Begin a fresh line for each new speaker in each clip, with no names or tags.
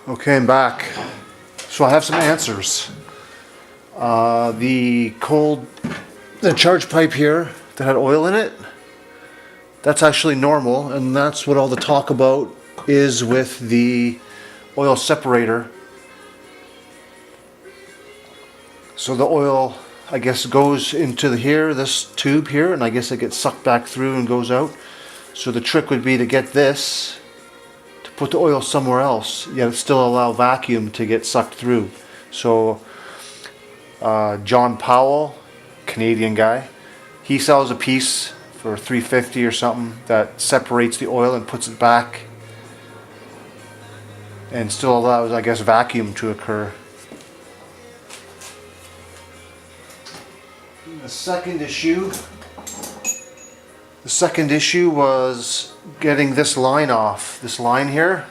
Okay, I'm back. So I have some answers. The charge pipe here that had oil in it, that's actually normal, and that's what all the talk about is with the oil separator. So the oil, I guess, goes into this tube here, and I guess it gets sucked back through and goes out. So the trick would be to get this, to put the oil somewhere else, yet still allow vacuum to get sucked through. So John Powell, Canadian guy, he sells a piece for $3.50 or something that separates the oil and puts it back and still allows, I guess, vacuum to occur. The second issue was getting this line off, this line here,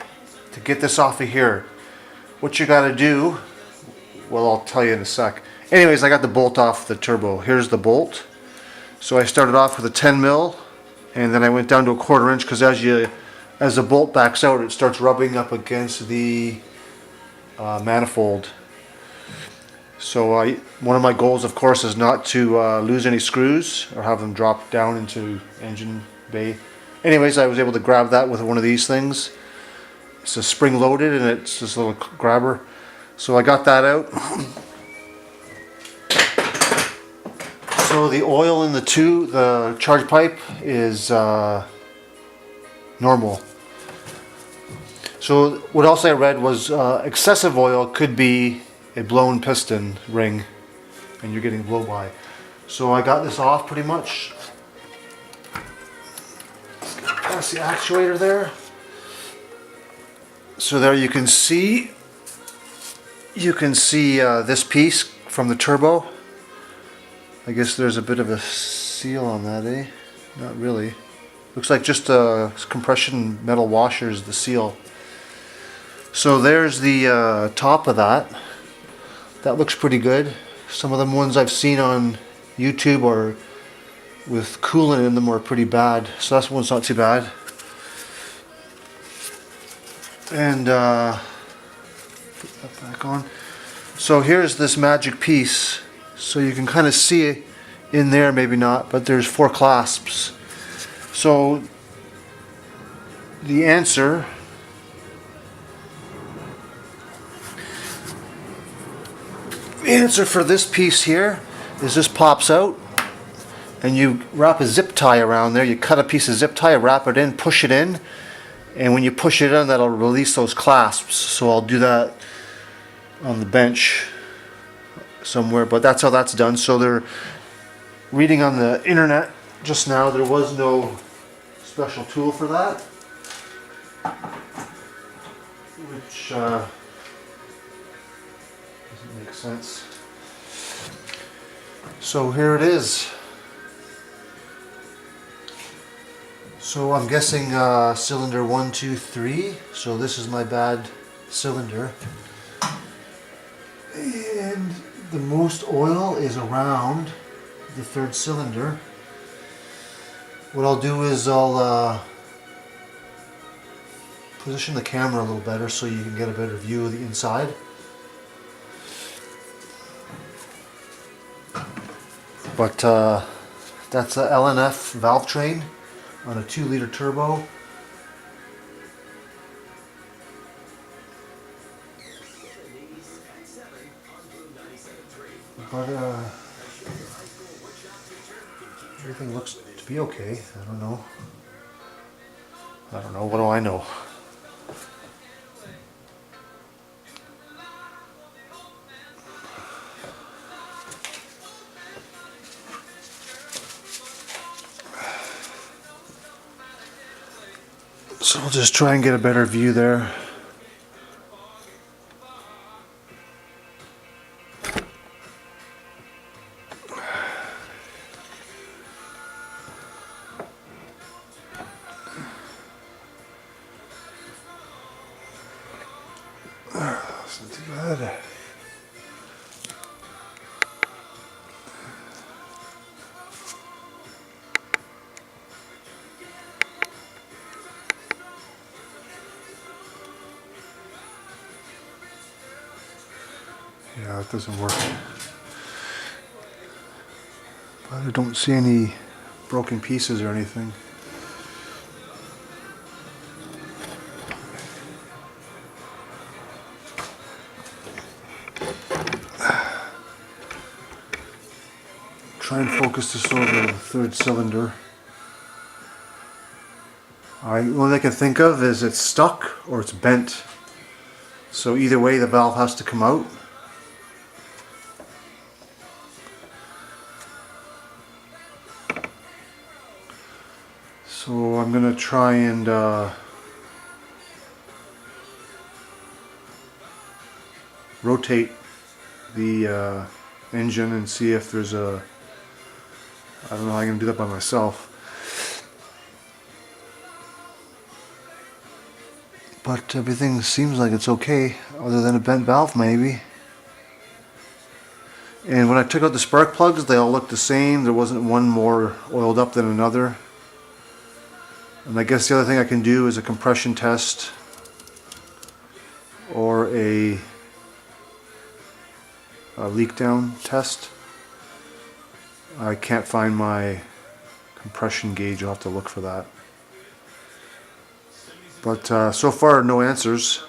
to get this off of here. What you gotta do, well, I'll tell you in a sec. Anyways, I got the bolt off the turbo. Here's the bolt. So I started off with a 10 mil, and then I went down to a 1/4 inch because as the bolt backs out, it starts rubbing up against the manifold. So one of my goals, of course, is not to lose any screws or have them drop down into engine bay. Anyways, I was able to grab that with one of these things. It's a spring loaded, and it's this little grabber. So I got that out. So the oil in the charge pipe is normal. So what else I read was excessive oil could be a blown piston ring, and you're getting blow by. So I got this off pretty much. That's the actuator there. So there you can see this piece from the turbo. I guess there's a bit of a seal on that, eh? Not really. Looks like just a compression metal washer is the seal. So there's the top of that. That looks pretty good. Some of them ones I've seen on YouTube or with coolant in them are pretty bad. So that one's not too bad. And put that back on. So here's this magic piece. So you can kind of see it in there, maybe not, but there's 4 clasps. So the answer for this piece here is this pops out, and you wrap a zip tie around there. You cut a piece of zip tie, wrap it in, push it in, and when you push it in, that'll release those clasps. So I'll do that on the bench somewhere, but that's how that's done. So they're reading on the internet just now, there was no special tool for that, which doesn't make sense. So here it is. So I'm guessing cylinder 1, 2, 3. So this is my bad cylinder. And the most oil is around the 3rd cylinder. What I'll do is I'll position the camera a little better so you can get a better view of the inside. But that's a LNF valve train on a 2-liter turbo. But everything looks to be okay. I don't know. What do I know? So I'll just try and get a better view there. That's not too bad. Yeah, it doesn't work. But I don't see any broken pieces or anything. Try and focus this over the third cylinder. Alright, what I can think of is it's stuck or it's bent. So either way the valve has to come out. So I'm going to try and rotate the engine and see if there's a... I don't know how I'm going to do that by myself. But everything seems like it's okay, other than a bent valve maybe. And when I took out the spark plugs, they all looked the same. There wasn't one more oiled up than another. And I guess the other thing I can do is a compression test or a leak down test. I can't find my compression gauge. I'll have to look for that. But so far, no answers.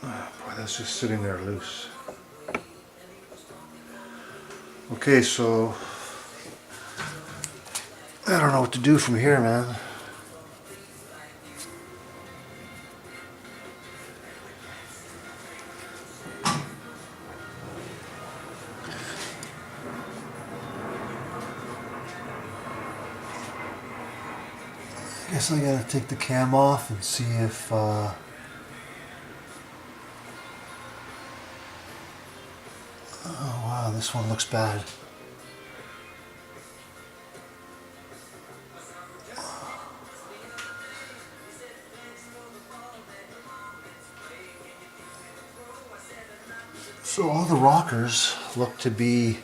Boy, that's just sitting there loose. Okay, so I don't know what to do from here, man. I guess I gotta take the cam off and see if oh wow, this one looks bad. So all the rockers look to be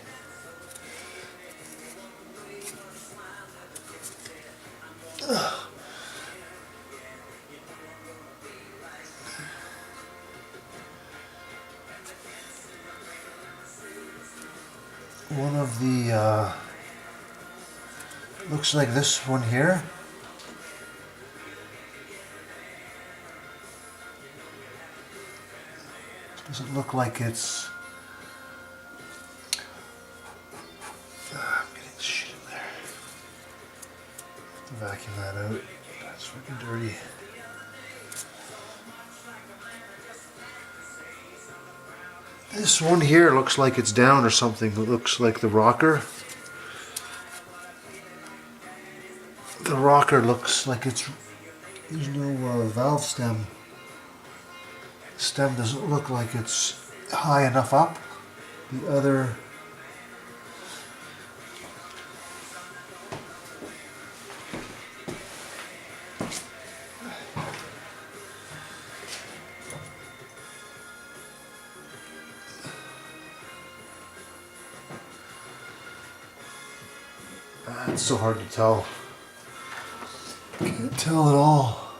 one of the looks like this one here. Doesn't look like it's I'm getting shit in there. Vacuum that out. That's freaking dirty. This one here looks like it's down or something. It looks like the rocker. The rocker looks like it's... There's no valve stem. The stem doesn't look like it's high enough up. The other... It's so hard to tell. Can't tell at all.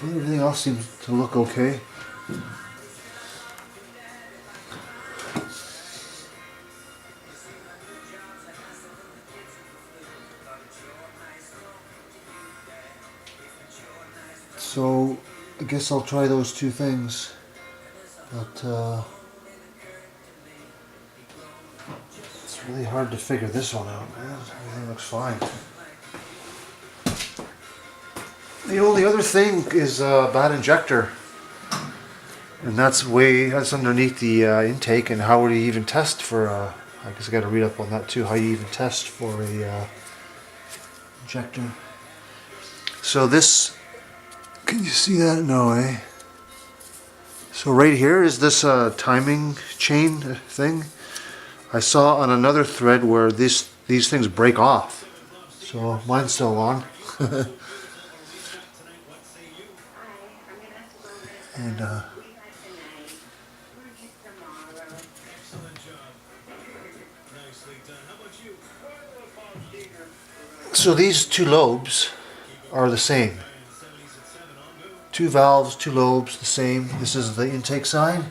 Everything else seems to look okay. So I guess I'll try those two things, but it's really hard to figure this one out, man. Everything looks fine. The only other thing is a bad injector, and that's underneath the intake. And how would you even test for? I guess I got to read up on that too. How you even test for a injector? So this. Can you see that? No, eh? So right here is this timing chain thing. I saw on another thread where these things break off. So mine's still on. And so these two lobes are the same. Two valves, two lobes, the same. This is the intake side.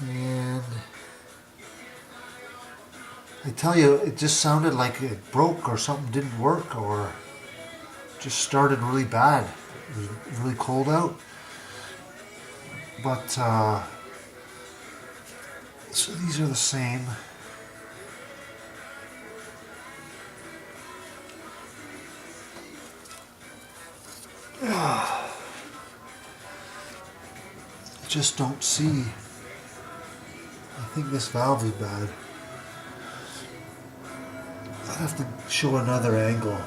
And I tell you, it just sounded like it broke or something didn't work or just started really bad. It was really cold out. But, so these are the same. I just don't see. I think this valve is bad. I'd have to show another angle.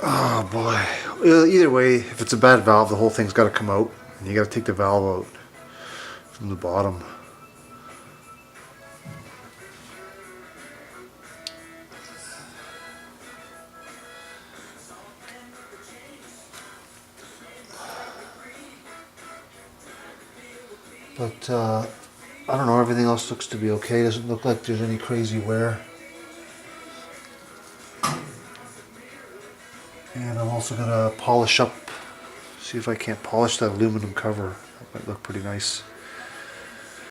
Oh boy. Either way, if it's a bad valve, the whole thing's got to come out. And you got to take the valve out from the bottom. But I don't know, everything else looks to be okay. Doesn't look like there's any crazy wear. And I'm also going to polish up, see if I can't polish that aluminum cover. That might look pretty nice.